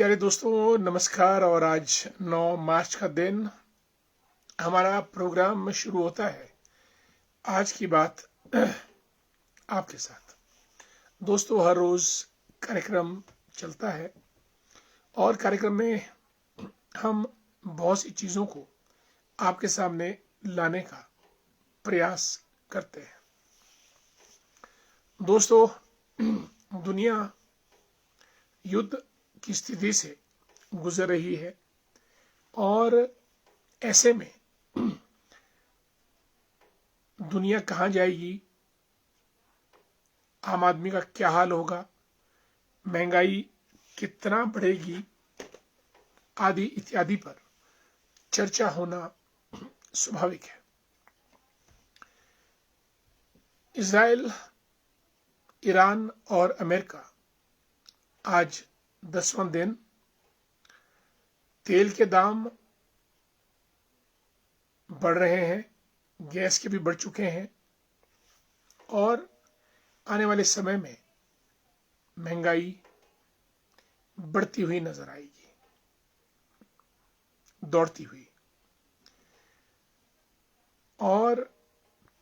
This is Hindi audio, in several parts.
प्यारे दोस्तों, नमस्कार। और आज 9 मार्च का दिन हमारा प्रोग्राम शुरू होता है। आज की बात आपके साथ। दोस्तों, हर रोज कार्यक्रम चलता है और कार्यक्रम में हम बहुत सी चीज़ों को आपके सामने लाने का प्रयास करते हैं। दोस्तों, दुनिया युद्ध की स्थिति से गुजर रही है और ऐसे में दुनिया कहाँ जाएगी, आम आदमी का क्या हाल होगा, महंगाई कितना बढ़ेगी, आदि इत्यादि पर चर्चा होना स्वाभाविक है। इजराइल, ईरान और अमेरिका आज 10वां दिन तेल के दाम बढ़ रहे हैं, गैस के भी बढ़ चुके हैं और आने वाले समय में महंगाई बढ़ती हुई नजर आएगी, दौड़ती हुई, और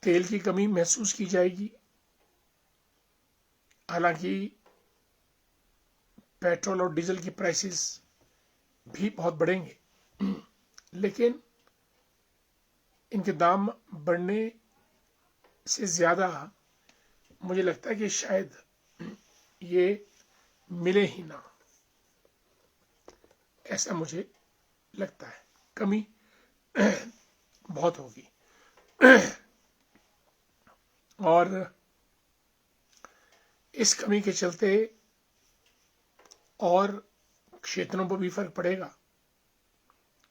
तेल की कमी महसूस की जाएगी। हालांकि पेट्रोल और डीजल की प्राइसेस भी बहुत बढ़ेंगे, लेकिन इनके दाम बढ़ने से ज़्यादा मुझे लगता है कि शायद ये मिले ही ना, ऐसा मुझे लगता है। कमी बहुत होगी और इस कमी के चलते और क्षेत्रों पर भी फर्क पड़ेगा,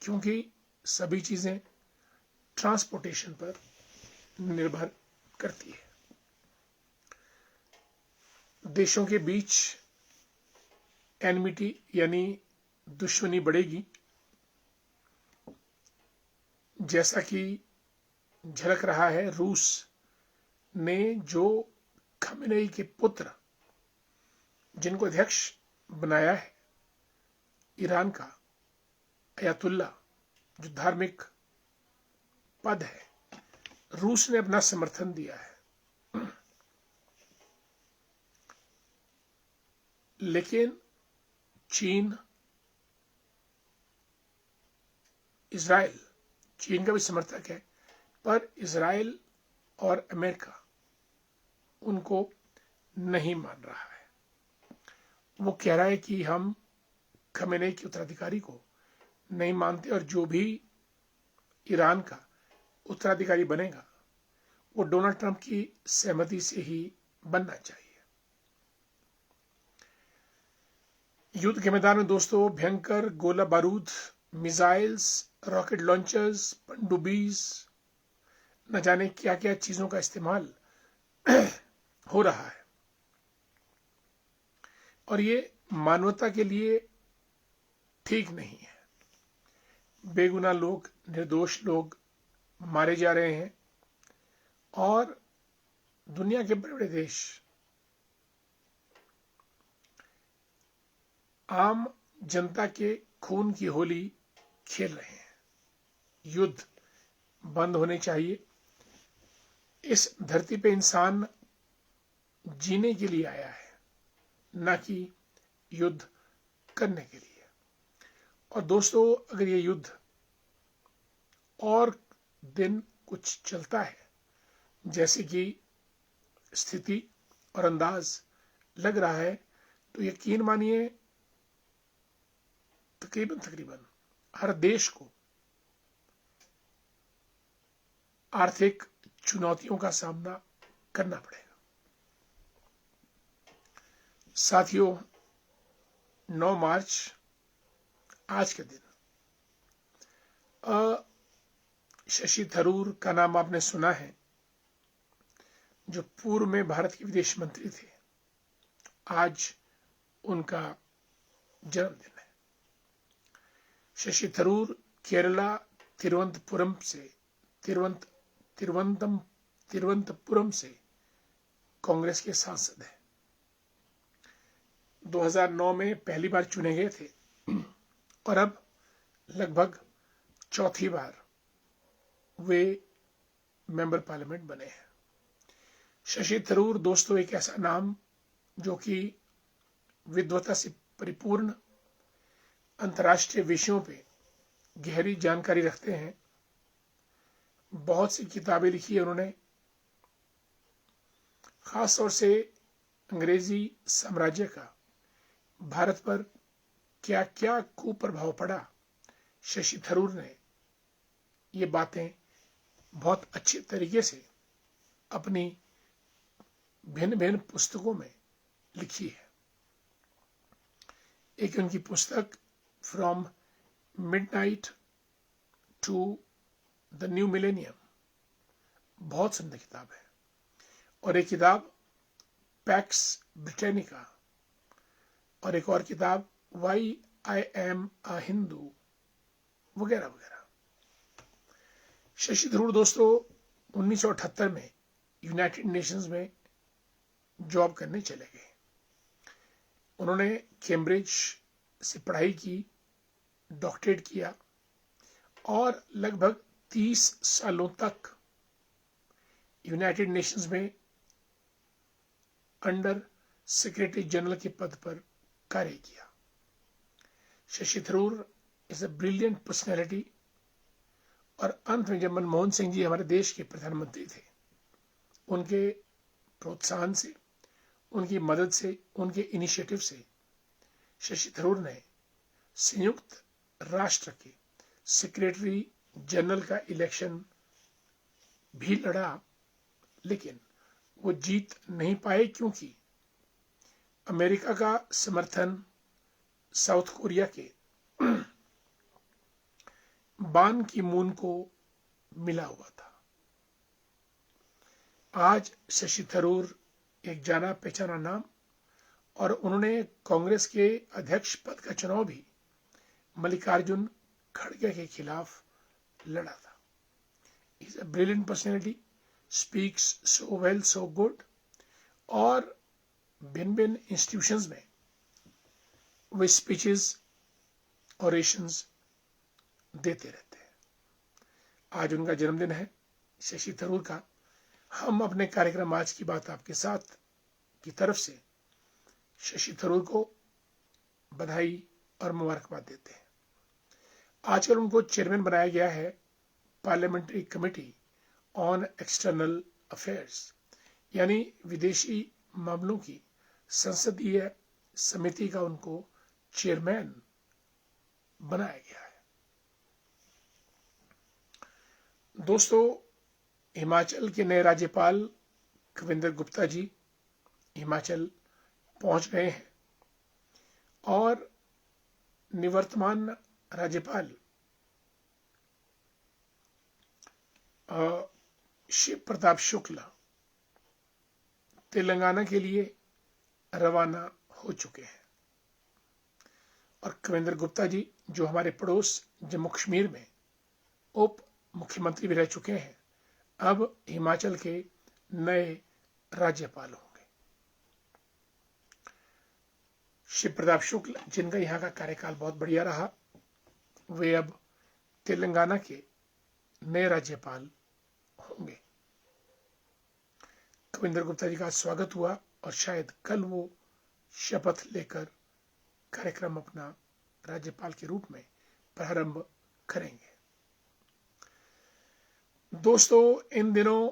क्योंकि सभी चीज़ें ट्रांसपोर्टेशन पर निर्भर करती है। देशों के बीच एनमिटी यानी दुश्मनी बढ़ेगी, जैसा कि झलक रहा है। रूस ने जो खमेनेई के पुत्र जिनको अध्यक्ष बनाया है, ईरान का अयातुल्ला, जो धार्मिक पद है, रूस ने अपना समर्थन दिया है। लेकिन चीन, इजराइल, चीन का भी समर्थक है, पर इजराइल और अमेरिका उनको नहीं मान रहा है। वो कह रहा है कि हम खमेनेई के उत्तराधिकारी को नहीं मानते और जो भी ईरान का उत्तराधिकारी बनेगा वो डोनाल्ड ट्रंप की सहमति से ही बनना चाहिए। युद्ध के मैदान में दोस्तों भयंकर गोला बारूद, मिसाइल्स, रॉकेट लॉन्चर्स, पनडुब्बीज, न जाने क्या क्या चीजों का इस्तेमाल हो रहा है और ये मानवता के लिए ठीक नहीं है। बेगुनाह लोग, निर्दोष लोग मारे जा रहे हैं और दुनिया के बड़े बड़े देश आम जनता के खून की होली खेल रहे हैं। युद्ध बंद होने चाहिए। इस धरती पे इंसान जीने के लिए आया है, ना कि युद्ध करने के लिए। और दोस्तों, अगर ये युद्ध और दिन कुछ चलता है, जैसे कि स्थिति और अंदाज लग रहा है, तो यकीन मानिए तकरीबन हर देश को आर्थिक चुनौतियों का सामना करना पड़ेगा। साथियों, 9 मार्च आज के दिन शशि थरूर का नाम आपने सुना है, जो पूर्व में भारत के विदेश मंत्री थे। आज उनका जन्मदिन है। शशि थरूर केरला तिरुवनंतपुरम से कांग्रेस के सांसद हैं। 2009 में पहली बार चुने गए थे और अब लगभग चौथी बार वे मेंबर पार्लियामेंट बने हैं। शशि थरूर दोस्तों एक ऐसा नाम जो कि विद्वता से परिपूर्ण, अंतर्राष्ट्रीय विषयों पे गहरी जानकारी रखते हैं। बहुत सी किताबें लिखी है उन्होंने, खास तौर से अंग्रेजी साम्राज्य का भारत पर क्या क्या कुप्रभाव पड़ा, शशि थरूर ने ये बातें बहुत अच्छे तरीके से अपनी भिन्न भिन्न पुस्तकों में लिखी है। एक उनकी पुस्तक from midnight to the new millennium बहुत सुंदर किताब है, और एक किताब पैक्स ब्रिटेनिका, और एक और किताब why I am a Hindu, वगैरह वगैरह। शशि थरूर दोस्तों 1978 में यूनाइटेड नेशंस में जॉब करने चले गए। उन्होंने कैम्ब्रिज से पढ़ाई की, डॉक्टरेट किया और लगभग 30 सालों तक यूनाइटेड नेशंस में अंडर सेक्रेटरी जनरल के पद पर कार्य किया। Shashi Tharoor is a brilliant personality, और अंत में जब मनमोहन सिंह जी हमारे देश के प्रधानमंत्री थे, उनके प्रोत्साहन से, उनकी मदद से, उनके इनिशिएटिव से शशि थरूर ने संयुक्त राष्ट्र के सेक्रेटरी जनरल का इलेक्शन भी लड़ा, लेकिन वो जीत नहीं पाए क्योंकि अमेरिका का समर्थन साउथ कोरिया के बान की मून को मिला हुआ था। आज शशि थरूर एक जाना पहचाना नाम, और उन्होंने कांग्रेस के अध्यक्ष पद का चुनाव भी मल्लिकार्जुन खड़गे के खिलाफ लड़ा था। Is a brilliant personality, speaks so well so good, और भिन्न भिन्न इंस्टीट्यूशंस में वे स्पीचेस, ऑरेशंस देते रहते हैं। आज उनका जन्मदिन है शशि थरूर का। हम अपने कार्यक्रम आज की बात आपके साथ की तरफ से शशि थरूर को बधाई और मुबारकबाद देते हैं। आजकल उनको चेयरमैन बनाया गया है parliamentary committee on external affairs, यानी विदेशी मामलों की संसदीय समिति का उनको चेयरमैन बनाया गया है। दोस्तों हिमाचल के नए राज्यपाल कविंद्र गुप्ता जी हिमाचल पहुंच गए हैं, और निवर्तमान राज्यपाल शिव प्रताप शुक्ल तेलंगाना के लिए रवाना हो चुके हैं, और कविंद्र गुप्ता जी जो हमारे पड़ोस जम्मू कश्मीर में उप मुख्यमंत्री भी रह चुके हैं, अब हिमाचल के नए राज्यपाल होंगे। शिव प्रताप शुक्ल जिनका यहाँ का कार्यकाल बहुत बढ़िया रहा, वे अब तेलंगाना के नए राज्यपाल होंगे। कविंद्र गुप्ता जी का स्वागत हुआ, और शायद कल वो शपथ लेकर कार्यक्रम अपना राज्यपाल के रूप में प्रारंभ करेंगे। दोस्तों इन दिनों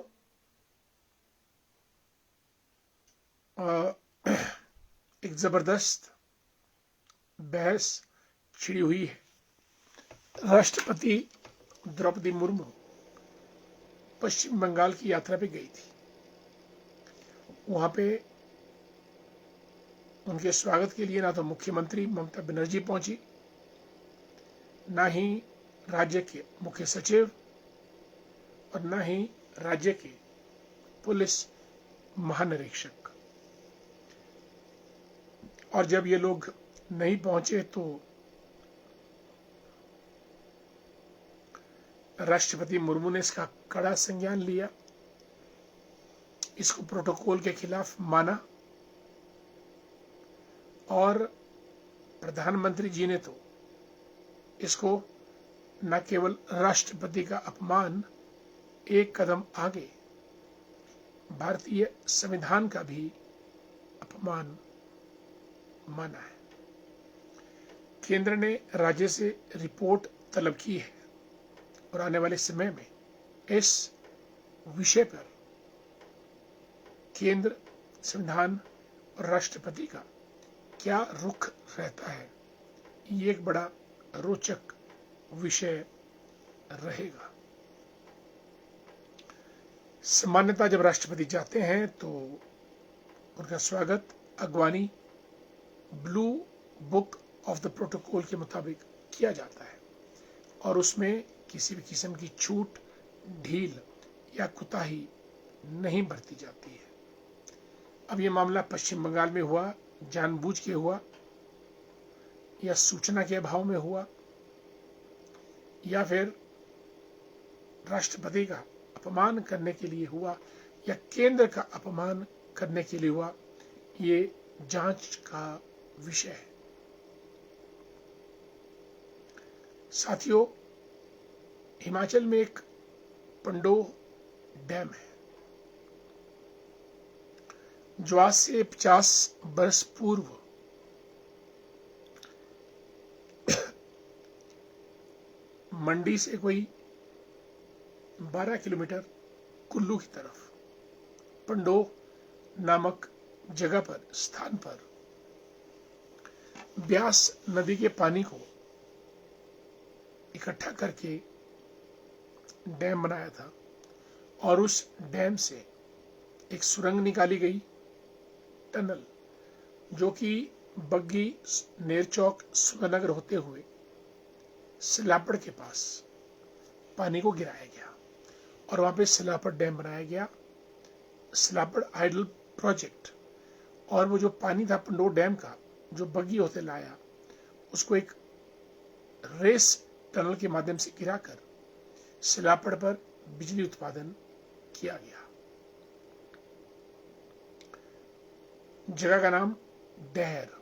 एक जबरदस्त बहस छिड़ी हुई है। राष्ट्रपति द्रौपदी मुर्मू पश्चिम बंगाल की यात्रा पे गई थी। वहां पे उनके स्वागत के लिए ना तो मुख्यमंत्री ममता बनर्जी पहुंची, ना ही राज्य के मुख्य सचिव, और ना ही राज्य के पुलिस महानिरीक्षक। और जब ये लोग नहीं पहुंचे तो राष्ट्रपति मुर्मू ने इसका कड़ा संज्ञान लिया, इसको प्रोटोकॉल के खिलाफ माना, और प्रधानमंत्री जी ने तो इसको न केवल राष्ट्रपति का अपमान, एक कदम आगे भारतीय संविधान का भी अपमान माना है। केंद्र ने राज्य से रिपोर्ट तलब की है और आने वाले समय में इस विषय पर केंद्र, संविधान और राष्ट्रपति का क्या रुख रहता है, ये एक बड़ा रोचक विषय रहेगा। सामान्यतः जब राष्ट्रपति जाते हैं तो उनका स्वागत अगवानी blue book of the protocol के मुताबिक किया जाता है और उसमें किसी भी किस्म की छूट, ढील या कुताही नहीं बरती जाती है। अब ये मामला पश्चिम बंगाल में हुआ, जानबूझ के हुआ या सूचना के अभाव में हुआ या फिर राष्ट्रपति का अपमान करने के लिए हुआ या केंद्र का अपमान करने के लिए हुआ, ये जांच का विषय है। साथियों, हिमाचल में एक पंडोह डैम है जो आज से 50 वर्ष पूर्व मंडी से कोई 12 किलोमीटर कुल्लू की तरफ पंडोह नामक जगह पर, स्थान पर ब्यास नदी के पानी को इकट्ठा करके डैम बनाया था और उस डैम से एक सुरंग निकाली गई, टनल, जो कि बग्गी, नेरचौक, सुंदरनगर होते हुए सिलापड़ के पास पानी को गिराया गया और वहां पे सिलापड़ डैम बनाया गया, सिलापड़ आइडल प्रोजेक्ट। और वो जो पानी था पंडोह डैम का, जो बग्गी होते लाया, उसको एक रेस टनल के माध्यम से गिराकर सिलापड़ पर बिजली उत्पादन किया गया। जगह का नाम डहर।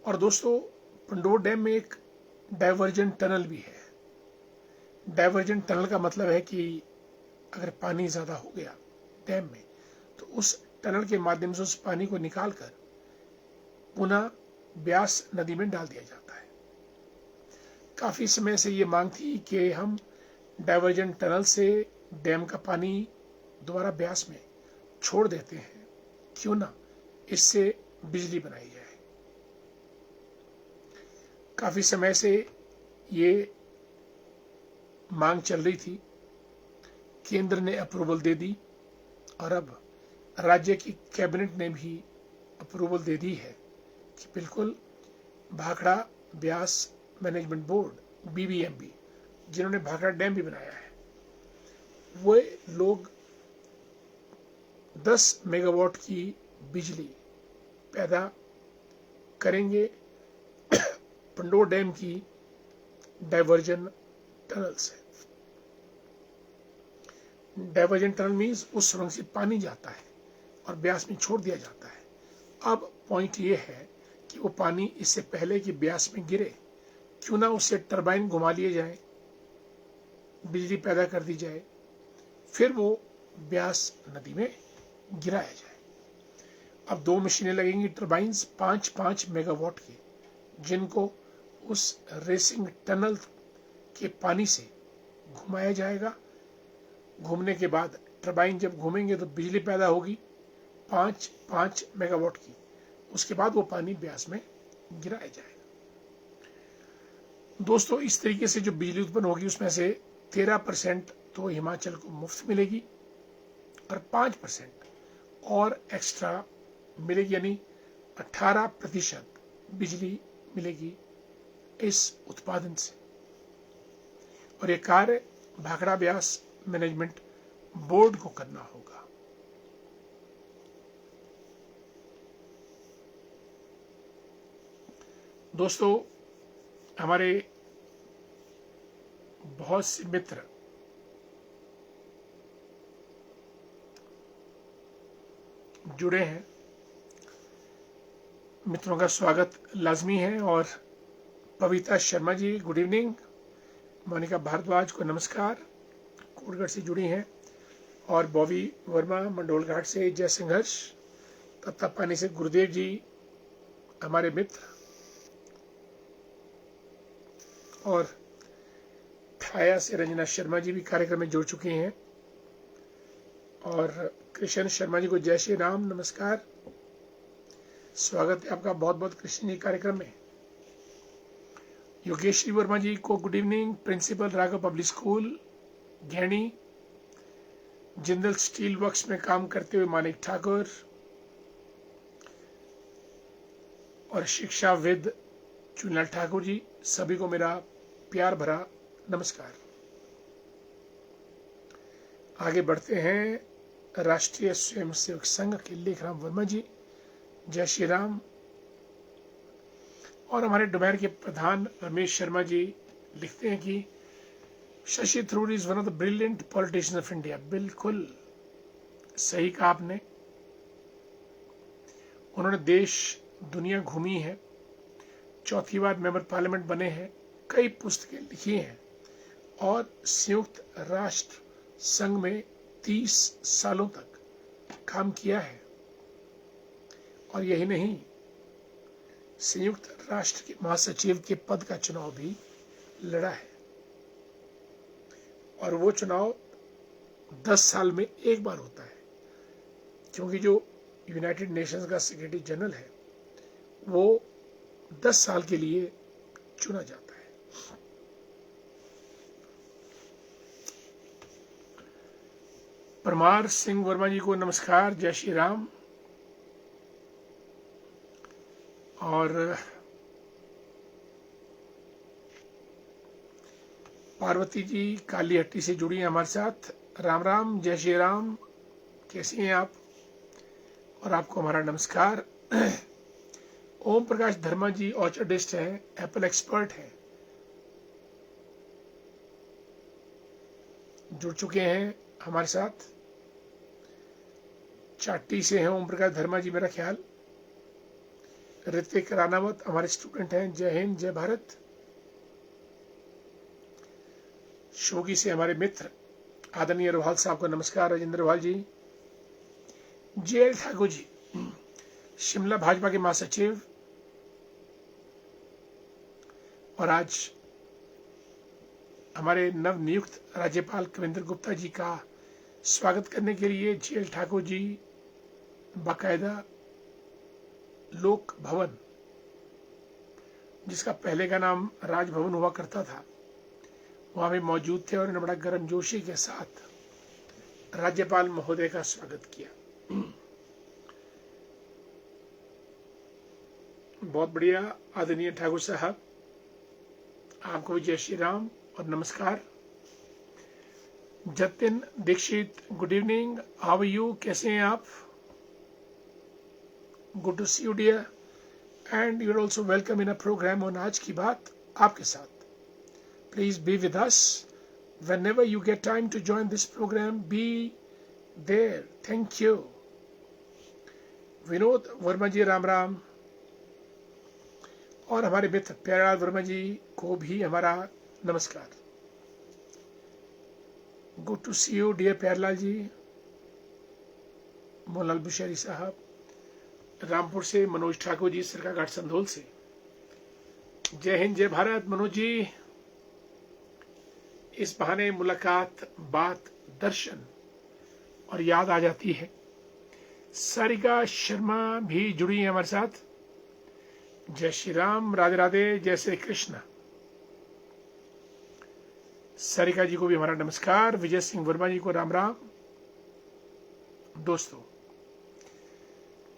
और दोस्तों, पंडोह डैम में एक डाइवर्जन टनल भी है। डाइवर्जन टनल का मतलब है कि अगर पानी ज्यादा हो गया डैम में तो उस टनल के माध्यम से उस पानी को निकालकर पुनः ब्यास नदी में डाल दिया जाता है। काफी समय से ये मांग थी कि हम डाइवर्जन टनल से डैम का पानी दोबारा ब्यास में छोड़ देते हैं, क्यों ना इससे बिजली बनाई जाए। काफी समय से ये मांग चल रही थी, केंद्र ने अप्रूवल दे दी और अब राज्य की कैबिनेट ने भी अप्रूवल दे दी है कि बिल्कुल Bhakra Beas management board BBMB, जिन्होंने भाखड़ा डैम भी बनाया है, वो लोग 10 मेगावाट की बिजली पैदा करेंगे पंडोह डैम की डाइवर्जन टनल से। डाइवर्जन टनल मीन्स उस सुरंग से पानी जाता है और ब्यास में छोड़ दिया जाता है। अब पॉइंट ये है कि वो पानी इससे पहले कि ब्यास में गिरे, क्यों ना उससे टरबाइन घुमा लिए जाए, बिजली पैदा कर दी जाए, फिर वो ब्यास नदी में गिराया जाए। अब 2 मशीनें लगेंगी, टरबाइन्स 5-5 मेगावाट की, जिनको उस रेसिंग टनल के पानी से घुमाया जाएगा। घूमने के बाद टरबाइन जब घूमेंगे तो बिजली पैदा होगी 5-5 मेगावाट की। उसके बाद वो पानी ब्यास में गिराया जाएगा। दोस्तों, इस तरीके से जो बिजली उत्पन्न होगी उसमें से 13% तो हिमाचल को मुफ्त मिलेगी और 5% और एक्स्ट्रा मिलेगी, यानी 18% बिजली मिलेगी इस उत्पादन से। और ये कार्य भाखड़ा ब्यास मैनेजमेंट बोर्ड को करना होगा। दोस्तों, हमारे बहुत से मित्र जुड़े हैं मित्रों का स्वागत लाजमी है। और पविता शर्मा जी गुड इवनिंग, मोनिका भारद्वाज को नमस्कार, कोटगढ़ से जुड़ी हैं, और बॉबी वर्मा मंडोल घाट से जय संघर्ष, तत्तापानी से गुरुदेव जी हमारे मित्र, और ठाया से रंजना शर्मा जी भी कार्यक्रम में जुड़ चुकी हैं, और कृष्ण शर्मा जी को जय श्री राम नमस्कार, स्वागत है आपका बहुत बहुत कृष्ण जी कार्यक्रम में। योगेश्वरी वर्मा जी को good evening, principal Raghav public school घेणी, जिंदल स्टील वर्क्स में काम करते हुए मानिक ठाकुर, और शिक्षाविद चुनलाल ठाकुर जी, सभी को मेरा प्यार भरा नमस्कार। आगे बढ़ते हैं। राष्ट्रीय स्वयंसेवक संघ के लेखराम वर्मा जी जय श्री राम, और हमारे डोमेन के प्रधान रमेश शर्मा जी लिखते हैं कि Shashi Tharoor is one of the brilliant politicians of India. बिल्कुल सही कहा आपने। उन्होंने देश दुनिया घूमी है, चौथी बार मेंबर पार्लियामेंट बने हैं, कई पुस्तकें लिखी हैं, और संयुक्त राष्ट्र संघ में 30 सालों तक काम किया है। और यही नहीं, संयुक्त राष्ट्र के महासचिव के पद का चुनाव भी लड़ा है, और वो चुनाव 10 साल में एक बार होता है, क्योंकि जो यूनाइटेड नेशंस का सेक्रेटरी जनरल है वो 10 साल के लिए चुना जाता है। परमार सिंह वर्मा जी को नमस्कार, जय श्री राम। और पार्वती जी कालीहट्टी से जुड़ी हैं हमारे साथ, राम राम, जय श्री राम, कैसी हैं आप? और आपको हमारा नमस्कार। ओम प्रकाश धर्मा जी ऑर्चर्डिस्ट हैं, एप्पल एक्सपर्ट हैं, जुड़ चुके हैं हमारे साथ। चाटी से हैं ओम प्रकाश धर्मा जी मेरा ख्याल। ऋतिक रानावत हमारे स्टूडेंट हैं, जय हिंद जय भारत। शोगी से हमारे मित्र आदरणीय रोहाल साहब को नमस्कार, राजेंद्र रोहाल जी। जे ठाकुर जी शिमला भाजपा के महासचिव, और आज हमारे नवनियुक्त राज्यपाल कविंद्र गुप्ता जी का स्वागत करने के लिए जे ठाकुर जी बाकायदा लोक भवन, जिसका पहले का नाम राजभवन हुआ करता था, वहां भी मौजूद थे, और उन्होंने बड़ा गर्मजोशी के साथ राज्यपाल महोदय का स्वागत किया। बहुत बढ़िया आदरणीय ठाकुर साहब, आपको भी जय श्री राम और नमस्कार। Jatin Dixit good evening, how are you, कैसे हैं आप? Good to see you dear, and you are also welcome in a program on आज की बात आपके साथ। Please be with us whenever you get time to join this program, be there. Thank you. Vinod Verma ji Ram Ram, और हमारे मित्र प्यारेलाल वर्मा जी को भी हमारा नमस्कार। Good to see you dear Pyarelal ji. Mohanlal Bushahri साहब रामपुर से, मनोज ठाकुर जी सरकाघाट संधोल से, जय हिंद जय भारत। मनोज जी, इस बहाने मुलाकात, बात, दर्शन और याद आ जाती है। सारिका शर्मा भी जुड़ी है हमारे साथ, जय श्री राम, राधे राधे, जय श्री कृष्ण। सारिका जी को भी हमारा नमस्कार। विजय सिंह वर्मा जी को राम राम। दोस्तों,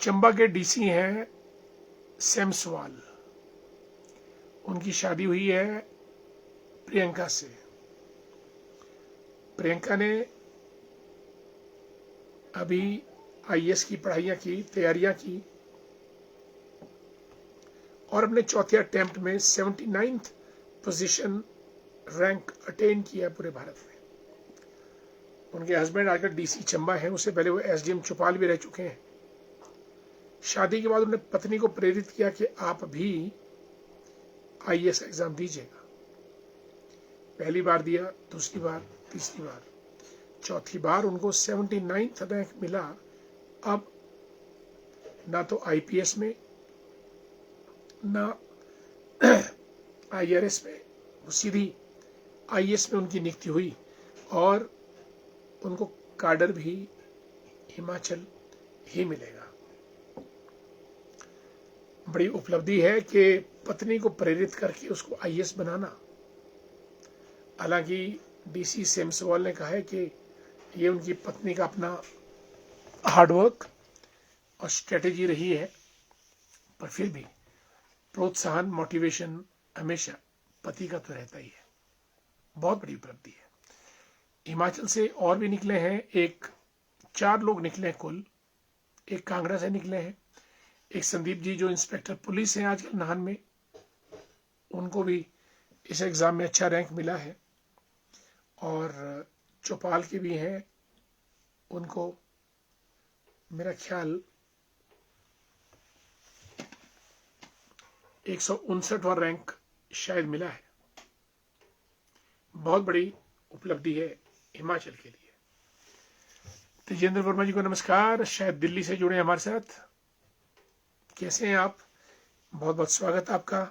चंबा के डीसी हैं सेमसवाल, उनकी शादी हुई है प्रियंका से। प्रियंका ने अभी आईएएस की पढ़ाइयां की, तैयारियां की, और अपने चौथे अटेम्प्ट में 79th पोजीशन रैंक अटेन किया पूरे भारत में। उनके हस्बैंड आजकल डीसी चंबा हैं, उससे पहले वो एसडीएम चौपाल भी रह चुके हैं। शादी के बाद उन्होंने पत्नी को प्रेरित किया कि आप भी IAS एग्जाम दीजिएगा। पहली बार दिया, दूसरी बार, तीसरी बार, चौथी बार उनको 79 रैंक मिला। अब ना तो IPS में ना IRS में, वो सीधी IAS में उनकी नियुक्ति हुई और उनको काडर भी हिमाचल ही मिलेगा। बड़ी उपलब्धि है कि पत्नी को प्रेरित करके उसको IAS बनाना। हालांकि DC सेमसवाल ने कहा है कि ये उनकी पत्नी का अपना हार्डवर्क और स्ट्रेटेजी रही है, पर फिर भी प्रोत्साहन, मोटिवेशन हमेशा पति का तो रहता ही है। बहुत बड़ी उपलब्धि है। हिमाचल से और भी निकले हैं, 4 लोग निकले हैं कुल। एक कांगड़ा से निकले हैं, एक संदीप जी जो इंस्पेक्टर पुलिस हैं आजकल नाहन में, उनको भी इस एग्जाम में अच्छा रैंक मिला है। और चौपाल के भी हैं, उनको मेरा ख्याल 159वां रैंक शायद मिला है। बहुत बड़ी उपलब्धि है हिमाचल के लिए। तेजेंद्र वर्मा जी को नमस्कार, शायद दिल्ली से जुड़े हैं हमारे साथ। कैसे हैं आप? बहुत बहुत स्वागत आपका।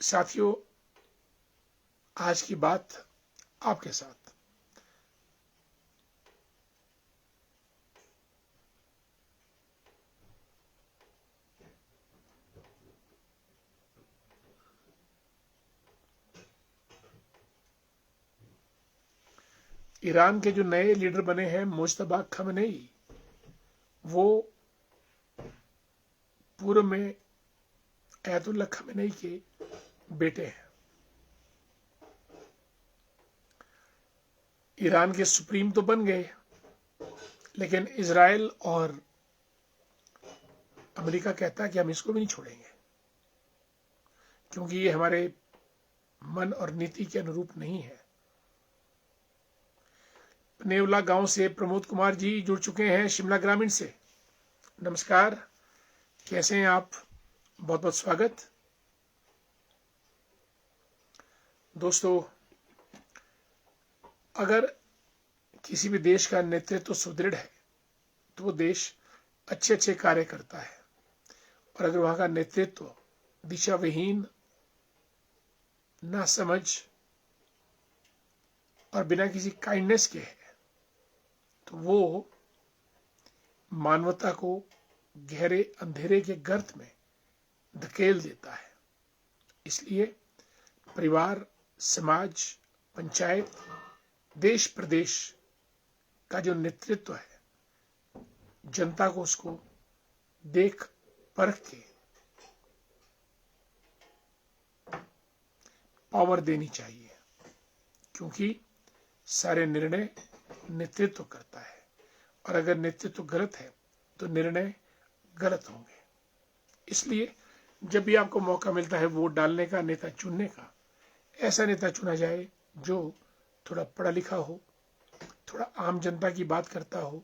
साथियों, आज की बात आपके साथ ईरान के जो नए लीडर बने हैं मुज्तबा खमेनेई, वो पूर्व में अयतुल्ला खमेनेई के बेटे हैं। ईरान के सुप्रीम तो बन गए, लेकिन इजराइल और अमेरिका कहता है कि हम इसको भी नहीं छोड़ेंगे, क्योंकि ये हमारे मन और नीति के अनुरूप नहीं है। नेवला गांव से प्रमोद कुमार जी जुड़ चुके हैं शिमला ग्रामीण से। नमस्कार, कैसे हैं आप? बहुत बहुत स्वागत। दोस्तों, अगर किसी भी देश का नेतृत्व सुदृढ़ है तो वो देश अच्छे अच्छे कार्य करता है, और अगर वहां का नेतृत्व दिशा विहीन, नासमझ और बिना किसी काइंडनेस के है, तो वो मानवता को गहरे अंधेरे के गर्त में धकेल देता है। इसलिए परिवार, समाज, पंचायत, देश प्रदेश का जो नेतृत्व है, जनता को उसको देख परख के पावर देनी चाहिए, क्योंकि सारे निर्णय नेतृत्व करता है, और अगर नेतृत्व गलत है तो निर्णय गलत होंगे। इसलिए जब भी आपको मौका मिलता है वोट डालने का, नेता चुनने का, ऐसा नेता चुना जाए जो थोड़ा पढ़ा लिखा हो, थोड़ा आम जनता की बात करता हो,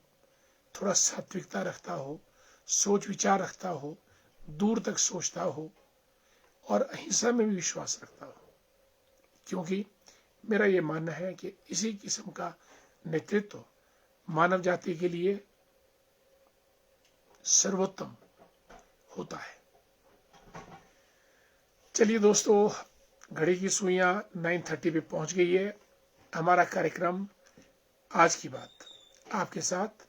थोड़ा सात्विकता रखता हो, सोच विचार रखता हो, दूर तक सोचता हो और अहिंसा में भी विश्वास रखता हो। क्योंकि मेरा ये मानना है कि इसी किस्म का नेतृत्व मानव जाति के लिए सर्वोत्तम होता है। चलिए दोस्तों, घड़ी की सुइयां 9:30 पे पहुंच गई है। हमारा कार्यक्रम आज की बात आपके साथ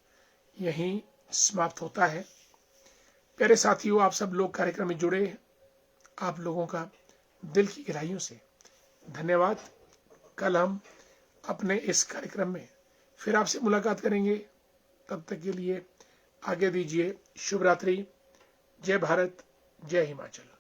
यहीं समाप्त होता है। प्यारे साथियों, आप सब लोग कार्यक्रम में जुड़े, आप लोगों का दिल की गहराइयों से धन्यवाद। कल हम अपने इस कार्यक्रम में फिर आपसे मुलाकात करेंगे। तब तक के लिए आगे दीजिए शुभ रात्रि। जय भारत, जय हिमाचल।